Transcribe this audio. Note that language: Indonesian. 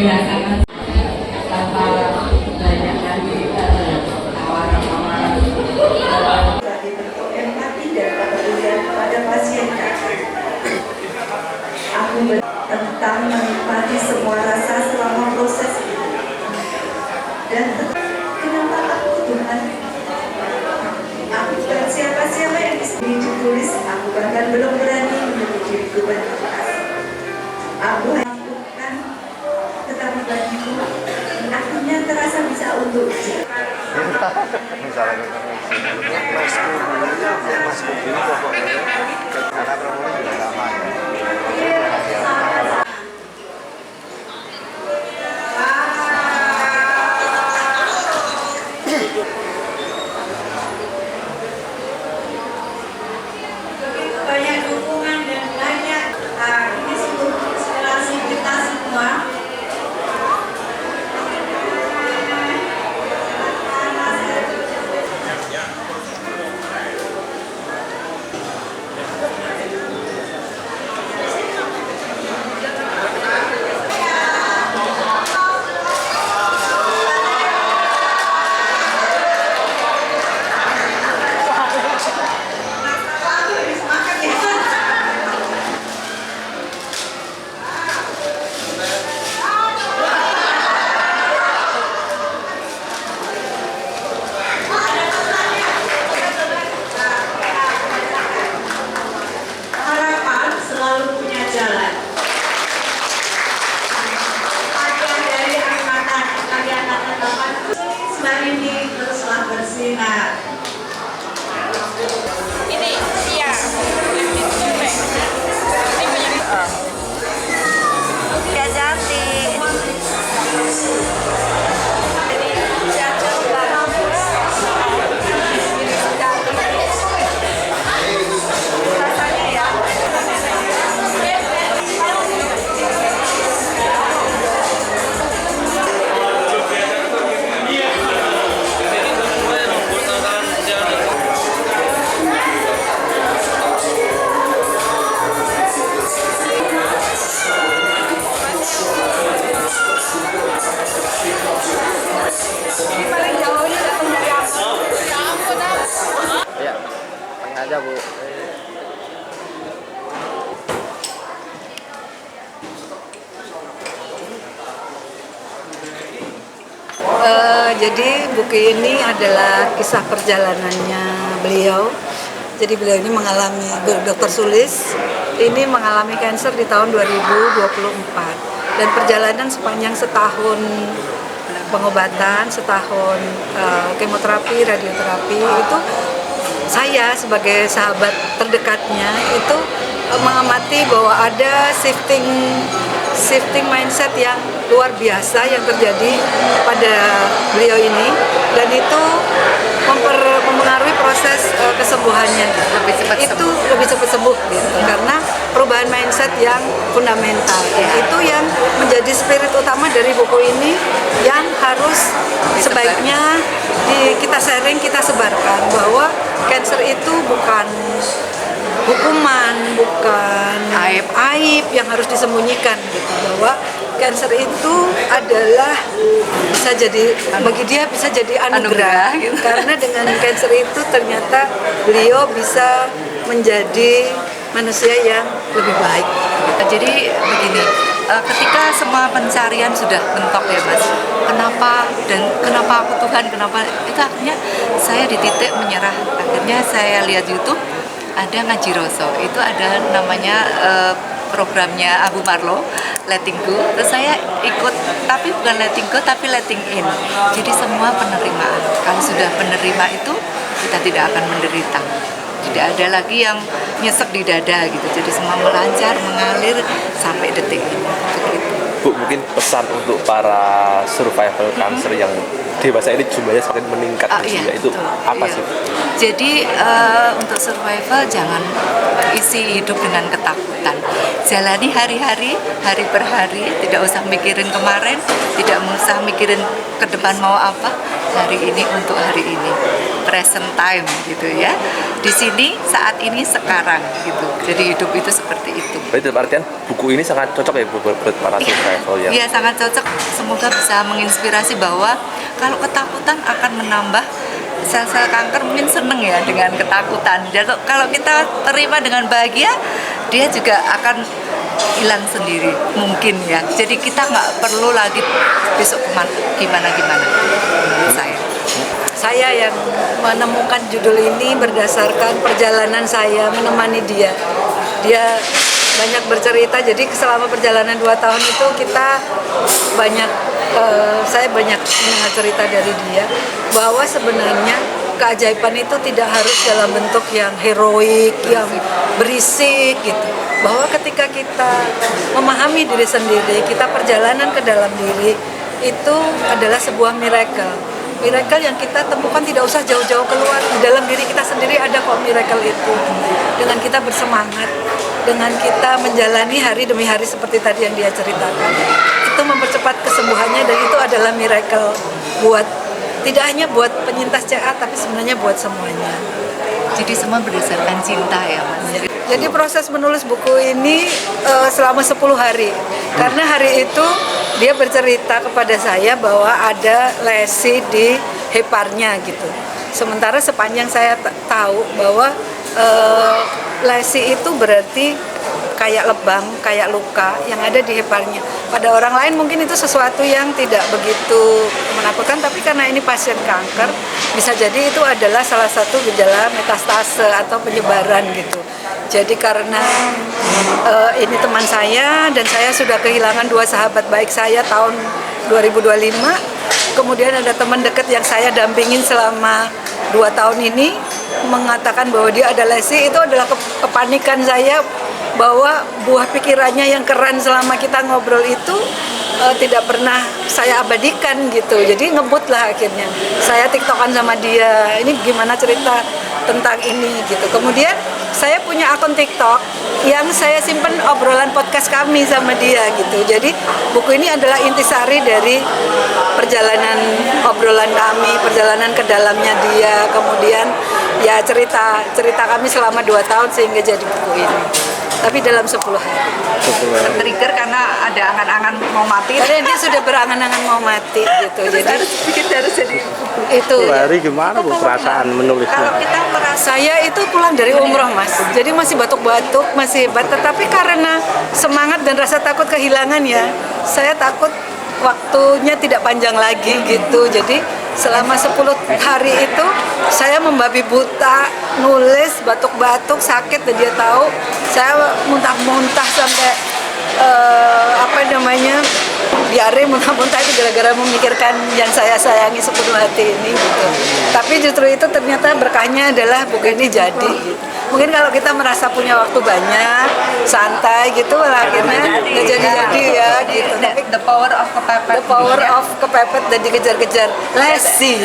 dirasakan tanpa banyak lagi tawaran-tawaran. Bentuk empati dan kepedulian kepada pasien kami. Aku tentang menikmati semua rasa selama proses itu. Dan kenapa aku Tuhan? Aku bukan siapa-siapa yang ditulis. Aku bahkan belum berani menyebut diriku berkelas. Aku hanya lakukan, tetapi bagiku akhirnya terasa bisa untuk banyak dukungan dan banyak ini sungguh inspirasi kita semua. aja Bu. Jadi buku ini adalah kisah perjalanannya beliau. Jadi beliau ini mengalami, Dr. Sulis ini mengalami kanker di tahun 2024 dan perjalanan sepanjang setahun pengobatan, setahun kemoterapi, radioterapi itu saya sebagai sahabat terdekatnya itu mengamati bahwa ada shifting mindset yang luar biasa yang terjadi pada beliau ini, dan itu mempengaruhi proses kesembuhannya. Lebih cepat sembuh gitu, karena perubahan mindset yang fundamental. Itu yang menjadi spirit utama dari buku ini yang harus sebaiknya kita sharing, kita sebarkan, bahwa kanker itu bukan hukuman, bukan aib yang harus disembunyikan gitu, bahwa kanker itu adalah bisa jadi bagi dia bisa jadi anugerah gitu. Karena dengan kanker itu ternyata beliau bisa menjadi manusia yang lebih baik. Jadi begini, ketika semua pencarian sudah mentok ya Mas, kenapa aku Tuhan, kenapa itu, akhirnya saya di titik menyerah. Akhirnya saya lihat YouTube ada ngaji Roso, itu ada namanya programnya Abu Marlo, Letting Go. Terus saya ikut, tapi bukan letting go, tapi letting in. Jadi semua penerimaan. Kalau sudah penerima itu, kita tidak akan menderita. Tidak ada lagi yang nyesek di dada gitu. Jadi semua melancar, mengalir sampai detik ini. Begitu. Bu, mungkin pesan untuk para survival cancer yang dewasa ini jumlahnya semakin meningkat Iya, itu betul. apa Iya. sih? Jadi untuk survival jangan isi hidup dengan ketakutan. Jalani hari-hari, hari per hari, tidak usah mikirin kemarin, tidak usah mikirin ke depan mau apa. Hari ini untuk hari ini, present time gitu ya. Di sini saat ini sekarang gitu. Jadi hidup itu seperti itu. Berarti dalam artian buku ini sangat cocok ya buat para survival ya? Iya, sangat cocok. Semoga bisa menginspirasi bahwa kalau ketakutan akan menambah sel-sel kanker, mungkin seneng ya dengan ketakutan. Jadi kalau kita terima dengan bahagia, dia juga akan hilang sendiri mungkin ya. Jadi kita nggak perlu lagi besok gimana-gimana. Menurut Saya yang menemukan judul ini berdasarkan perjalanan saya menemani dia. Dia banyak bercerita, jadi selama perjalanan 2 tahun itu kita saya banyak mendengar cerita dari dia bahwa sebenarnya keajaiban itu tidak harus dalam bentuk yang heroik, yang berisik gitu. Bahwa ketika kita memahami diri sendiri, kita perjalanan ke dalam diri, itu adalah sebuah miracle. Miracle yang kita temukan tidak usah jauh-jauh keluar, di dalam diri kita sendiri ada kok miracle itu. Dengan kita bersemangat, dengan kita menjalani hari demi hari seperti tadi yang dia ceritakan, itu mempercepat kesembuhannya, dan itu adalah miracle buat tidak hanya buat penyintas CA tapi sebenarnya buat semuanya. Jadi semua berdasarkan cinta ya Mas. Jadi proses menulis buku ini selama 10 hari. Karena hari itu dia bercerita kepada saya bahwa ada lesi di heparnya gitu. Sementara sepanjang saya tahu bahwa lesi itu berarti kayak lebam, kayak luka yang ada di heparnya. Pada orang lain mungkin itu sesuatu yang tidak begitu menakutkan, tapi karena ini pasien kanker, bisa jadi itu adalah salah satu gejala metastase atau penyebaran gitu. Jadi karena ini teman saya dan saya sudah kehilangan 2 sahabat baik saya tahun 2025, kemudian ada teman dekat yang saya dampingin selama 2 tahun ini mengatakan bahwa dia ada lesi, itu adalah kepanikan saya bahwa buah pikirannya yang keren selama kita ngobrol itu tidak pernah saya abadikan gitu. Jadi ngebut lah akhirnya. Saya tiktokan sama dia, ini gimana cerita tentang ini gitu. Kemudian saya punya akun TikTok yang saya simpen obrolan podcast kami sama dia gitu. Jadi buku ini adalah intisari dari perjalanan obrolan kami, perjalanan ke dalamnya dia, kemudian ya cerita kami selama 2 tahun sehingga jadi buku ini. Tapi dalam 10 hari. Tertrigger karena ada angan-angan mau mati. Karena dia sudah berangan-angan mau mati gitu. Jadi harus jadi itu. Hari gimana Bu perasaan menulisnya? Kalau kita merasa Saya itu pulang dari umroh Mas, jadi masih batuk-batuk, masih hebat. Tetapi karena semangat dan rasa takut kehilangan ya, saya takut waktunya tidak panjang lagi gitu. Jadi selama 10 hari itu saya membabi buta, nulis, batuk-batuk, sakit, dan dia tahu. Saya muntah-muntah sampai diare, muntah-muntah itu gara-gara memikirkan yang saya sayangi sepenuh hati ini gitu. Tapi justru itu ternyata berkahnya adalah buku ini jadi gitu. Mungkin kalau kita merasa punya waktu banyak, santai gitu, akhirnya nggak jadi-jadi ya gitu. Tapi the power of kepepet. the power of kepepet dan dikejar-kejar lesi.